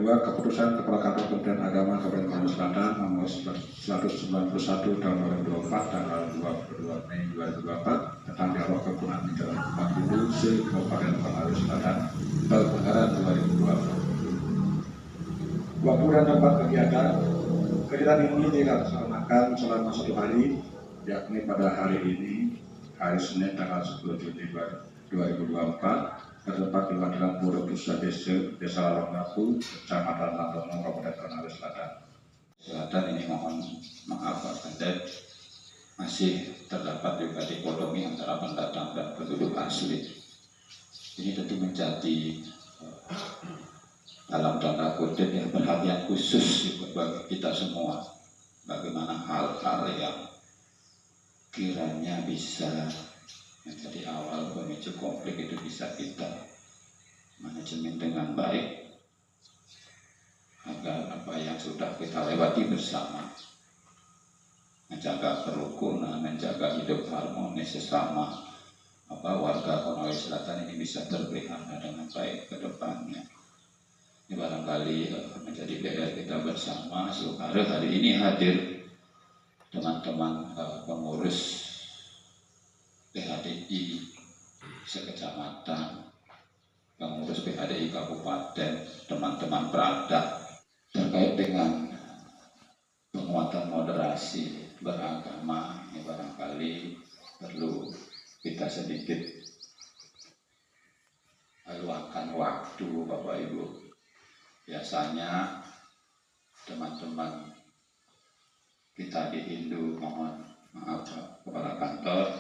kedua, keputusan Kepala Kantor Kementerian Agama Kabupaten Kalimantan Selatan nomor 191 tahun 2024 tanggal 22 Mei 2024 tentang dialog kerukunan negara umat Hindu se-Kabupaten Kalimantan Selatan Pelanggaran 2024. Waktu dan tempat kegiatan ini dilaksanakan selama 1 hari, yakni pada hari ini, hari Senin tanggal 10 Juni 2024. Terdapat di Wadiran Pura Pusat Desa Lalongatu, Kecamatan Landono, Kabupaten Kalimantan Selatan. Ini mohon maaf Pak Kandet, masih terdapat juga dikotomi antara pendatang dan penduduk asli. Ini tentu menjadi dalam tanda kutip ya perhatian khusus bagi kita semua. Bagaimana hal-hal yang kiranya bisa menjadi awal pemicu konflik itu bisa kita manajemen dengan baik agar apa yang sudah kita lewati bersama, menjaga kerukunan, menjaga hidup harmonis sesama warga Konawe Selatan ini bisa terpelihara dengan baik ke depannya. Ini barangkali menjadi PR kita bersama. Sekarang hari ini hadir teman-teman pengurus PHDI sekecamatan, pengurus PHDI kabupaten, teman-teman perada terkait dengan penguatan moderasi beragama. Ini barangkali perlu kita sedikit luangkan waktu Bapak Ibu. Biasanya teman-teman kita di Hindu, mohon maaf kepala kantor,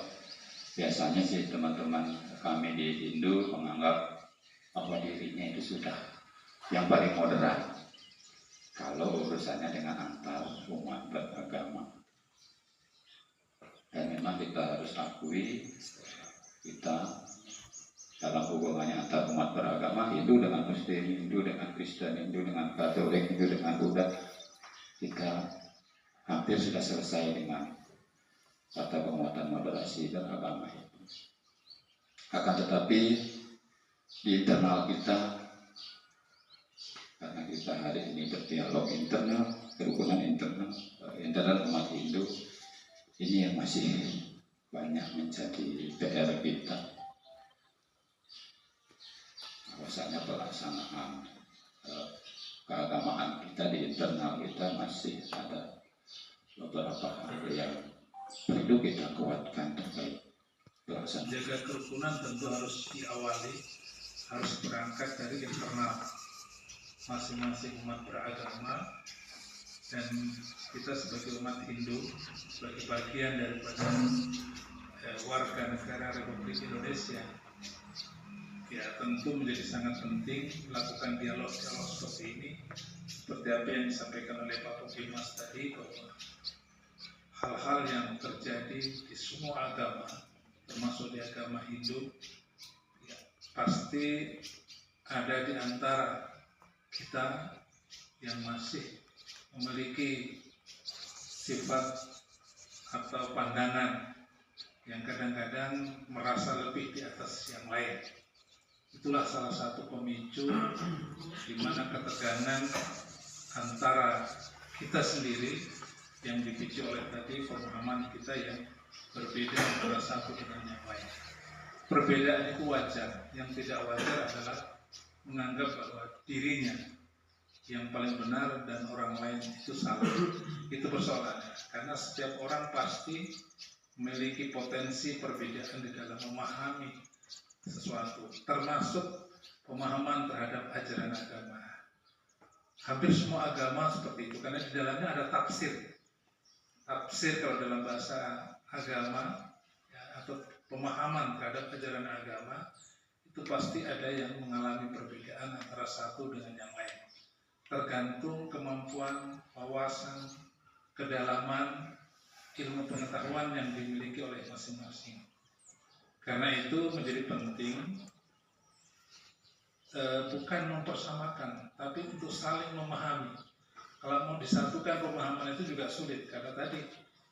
biasanya sih teman-teman kami di Hindu menganggap bahwa dirinya itu sudah yang paling moderat kalau urusannya dengan antar umat beragama. Dan memang kita harus akui, kita dalam hubungannya antar umat beragama, Hindu dengan Muslim, Hindu dengan Kristen, Hindu dengan Katolik, Hindu dengan Buddha, kita hampir sudah selesai dengan kata penguatan moderasi beragama itu. Akan tetapi di internal kita, karena kita hari ini berdialog internal, kerukunan internal umat Hindu, ini yang masih banyak menjadi PR kita. Bahwasanya pelaksanaan keagamaan kita di internal kita masih ada beberapa hal yang perlu kita kuatkan terkait pelaksanaan. Jaga kerukunan tentu harus diawali, harus berangkat dari internal masing-masing umat beragama, dan kita sebagai umat Hindu, sebagai bagian daripada warga negara Republik Indonesia, ya tentu menjadi sangat penting melakukan dialog seperti ini, seperti apa yang disampaikan oleh Pak Mas tadi, bahwa hal-hal yang terjadi di semua agama, termasuk di agama Hindu, ya, pasti ada di antara kita yang masih memiliki sifat atau pandangan yang kadang-kadang merasa lebih di atas yang lain. Itulah salah satu pemicu di mana ketegangan antara kita sendiri yang dipicu oleh tadi pemahaman kita yang berbeda antara satu dengan yang lain. Perbedaan itu wajar, yang tidak wajar adalah menganggap bahwa dirinya yang paling benar dan orang lain itu salah. Itu persoalannya, karena setiap orang pasti memiliki potensi perbedaan di dalam memahami sesuatu, termasuk pemahaman terhadap ajaran agama. Hampir semua agama seperti itu, karena di dalamnya ada tafsir. Tafsir kalau dalam bahasa agama ya, atau pemahaman terhadap ajaran agama, itu pasti ada yang mengalami perbedaan antara satu dengan yang lain. Tergantung kemampuan, wawasan, kedalaman, ilmu pengetahuan yang dimiliki oleh masing-masing. Karena itu menjadi penting bukan mempersamakan, tapi untuk saling memahami. Kalau mau disatukan pemahaman itu juga sulit, karena tadi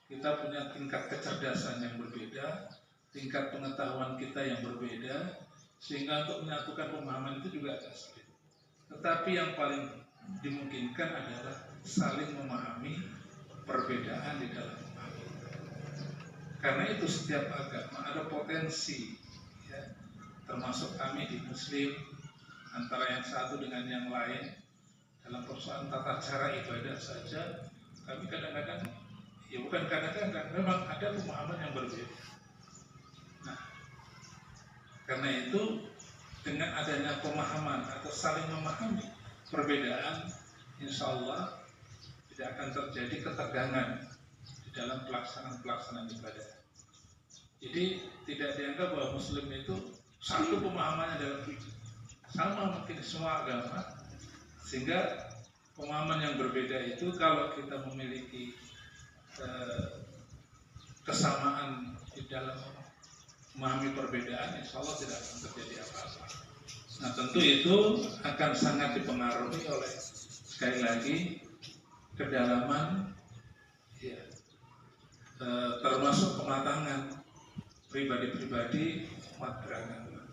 kita punya tingkat kecerdasan yang berbeda, tingkat pengetahuan kita yang berbeda, sehingga untuk menyatukan pemahaman itu juga agak sulit. Tetapi yang paling dimungkinkan adalah saling memahami perbedaan di dalam agama. Karena itu setiap agama ada potensi, ya, termasuk kami di Muslim, antara yang satu dengan yang lain dalam persoalan tata cara ibadah saja, kami kadang-kadang, ya bukan kadang-kadang, memang ada pemahaman yang berbeda. Nah, karena itu dengan adanya pemahaman atau saling memahami perbedaan, insya Allah tidak akan terjadi ketegangan di dalam pelaksanaan ibadah. Jadi tidak dianggap bahwa Muslim itu satu pemahamannya dalam sama mungkin semua agama, sehingga pemahaman yang berbeda itu kalau kita memiliki kesamaan di dalam memahami perbedaan, insya Allah tidak akan terjadi apa-apa. Nah, tentu itu akan sangat dipengaruhi oleh, sekali lagi, kedalaman, ya, termasuk kematangan pribadi-pribadi umat beragama.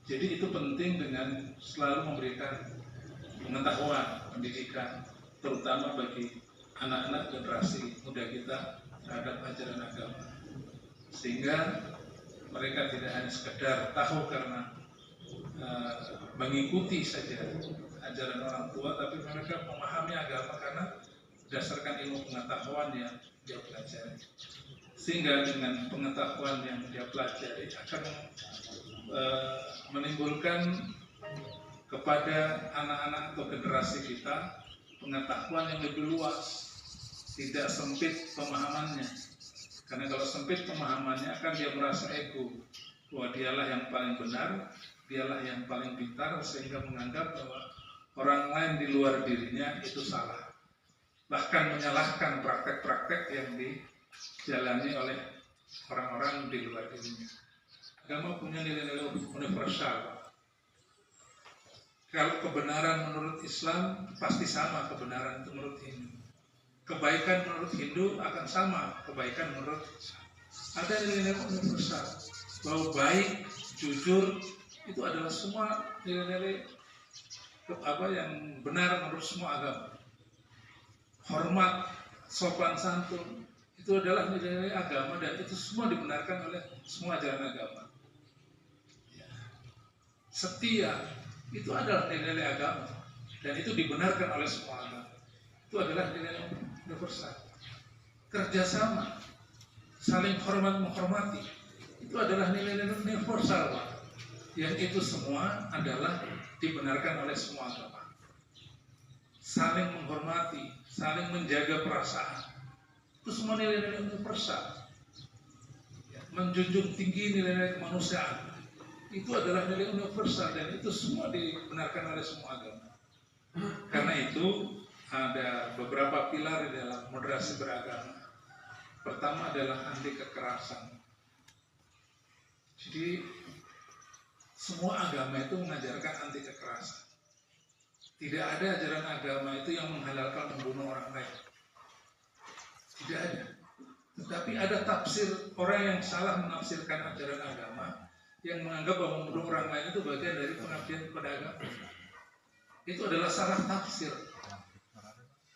Jadi itu penting dengan selalu memberikan pengetahuan, pendidikan, terutama bagi anak-anak generasi muda kita terhadap ajaran agama, sehingga mereka tidak hanya sekedar tahu karena mengikuti saja ajaran orang tua, tapi mereka memahami agama karena berdasarkan ilmu pengetahuan yang dia pelajari. Sehingga dengan pengetahuan yang dia pelajari akan menimbulkan kepada anak-anak atau generasi kita pengetahuan yang lebih luas, tidak sempit pemahamannya. Karena kalau sempit pemahamannya akan dia merasa ego, bahwa dialah yang paling benar, dialah yang paling pintar, sehingga menganggap bahwa orang lain di luar dirinya itu salah. Bahkan menyalahkan praktek-praktek yang dijalani oleh orang-orang di luar dirinya. Agama punya nilai-nilai universal. Kalau kebenaran menurut Islam pasti sama kebenaran itu menurut Hindu. Kebaikan menurut Hindu akan sama kebaikan menurut Islam. Ada nilai-nilai universal bahwa baik, jujur itu adalah semua nilai-nilai yang benar menurut semua agama. Hormat, sopan santun itu adalah nilai-nilai agama dan itu semua dibenarkan oleh semua ajaran agama. Setia itu adalah nilai-nilai agama dan itu dibenarkan oleh semua agama. Itu adalah nilai universal. Kerjasama, saling hormat menghormati, itu adalah nilai-nilai universal, Pak. Yang itu semua adalah dibenarkan oleh semua agama. Saling menghormati, saling menjaga perasaan, itu semua nilai-nilai universal. Menjunjung tinggi nilai-nilai kemanusiaan, itu adalah nilai universal dan itu semua dibenarkan oleh semua agama. Karena itu ada beberapa pilar di dalam moderasi beragama. Pertama adalah anti kekerasan. Jadi semua agama itu mengajarkan anti kekerasan. Tidak ada ajaran agama itu yang menghalalkan membunuh orang lain. Tidak ada. Tetapi ada tafsir orang yang salah menafsirkan ajaran agama, yang menganggap bahwa membunuh orang lain itu bagian dari pengabdian kepada agama. Itu adalah salah tafsir.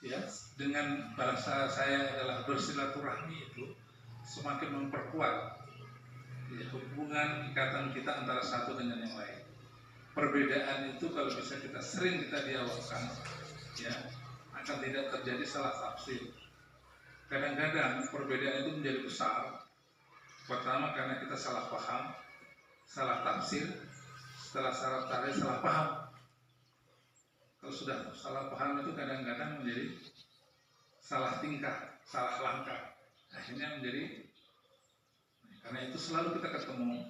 Ya, dengan bahasa saya adalah bersilaturahmi itu semakin memperkuat, ya, hubungan ikatan kita antara satu dengan yang lain. Perbedaan itu kalau bisa sering kita dialogkan, ya, akan tidak terjadi salah tafsir. Kadang-kadang perbedaan itu menjadi besar. Pertama karena kita salah paham, salah tafsir, setelah salah tafsir salah paham. Kalau sudah salah paham itu kadang-kadang menjadi salah tingkah, salah langkah. Akhirnya menjadi, karena itu selalu kita ketemu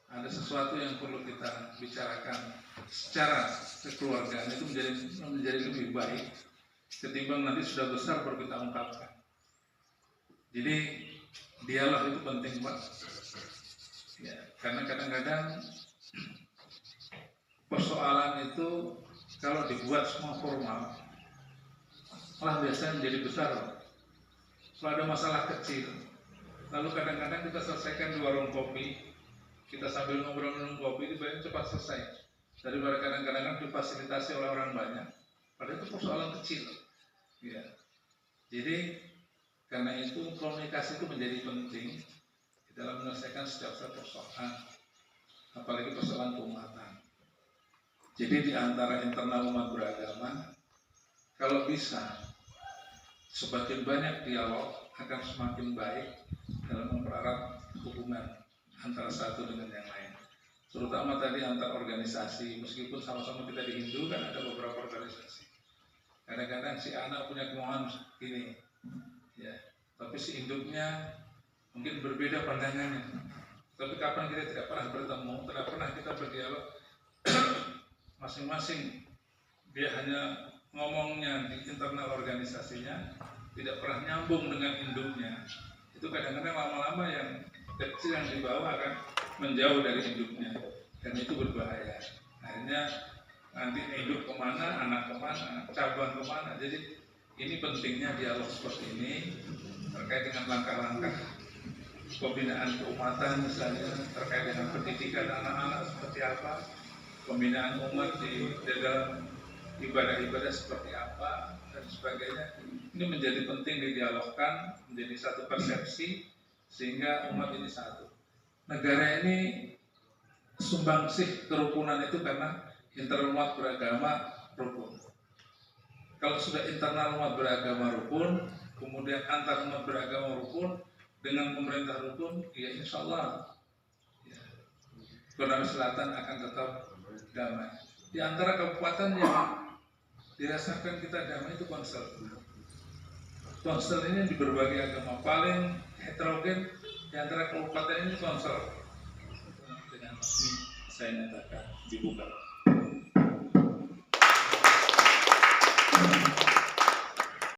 ada sesuatu yang perlu kita bicarakan secara kekeluargaan, itu menjadi lebih baik ketimbang nanti sudah besar baru kita ungkapkan. Jadi dialog itu penting, Pak. Ya, karena kadang-kadang persoalan itu kalau dibuat semua formal, malah biasanya menjadi besar. Kalau ada masalah kecil, lalu kadang-kadang kita selesaikan di warung kopi, kita sambil ngobrol minum kopi, itu banyak cepat selesai. Daripada kadang-kadang difasilitasi oleh orang banyak, Padahal itu persoalan kecil. Ya. Jadi karena itu komunikasi itu menjadi penting dalam menyelesaikan setiap persoalan, apalagi persoalan keumatan. Jadi di antara internal umat beragama, kalau bisa semakin banyak dialog akan semakin baik dalam mempererat hubungan antara satu dengan yang lain. Terutama tadi antar organisasi, meskipun sama-sama kita di Hindu kan ada beberapa organisasi. Kadang-kadang si anak punya kemauan ini, ya, tapi si induknya mungkin berbeda pandangannya. Tapi kapan kita tidak pernah bertemu, tidak pernah kita berdialog, masing-masing dia hanya ngomongnya di internal organisasinya, tidak pernah nyambung dengan induknya. Itu kadang-kadang lama-lama yang kecil yang dibawa akan menjauh dari induknya, dan itu berbahaya. Akhirnya nanti induk kemana, anak kemana, cabang kemana. Jadi ini pentingnya dialog seperti ini terkait dengan langkah-langkah pembinaan keumatan, misalnya terkait dengan pendidikan anak-anak seperti apa, pembinaan umat di dalam ibadah-ibadah seperti apa, dan sebagainya. Ini menjadi penting didialogkan, menjadi satu persepsi sehingga umat ini satu. Negara ini sumbangsih kerukunan itu karena internal umat beragama rukun. Kalau sudah internal umat beragama rukun, kemudian antar umat beragama rukun, dengan pemerintah rukun, ya insya Allah ya, Sulawesi Selatan akan tetap damai. Di antara kabupaten yang dirasakan kita damai itu Kongsel. Kongsel ini di berbagai agama paling heterogen di antara kabupaten ini Kongsel. Dengan resmi saya nyatakan dibuka.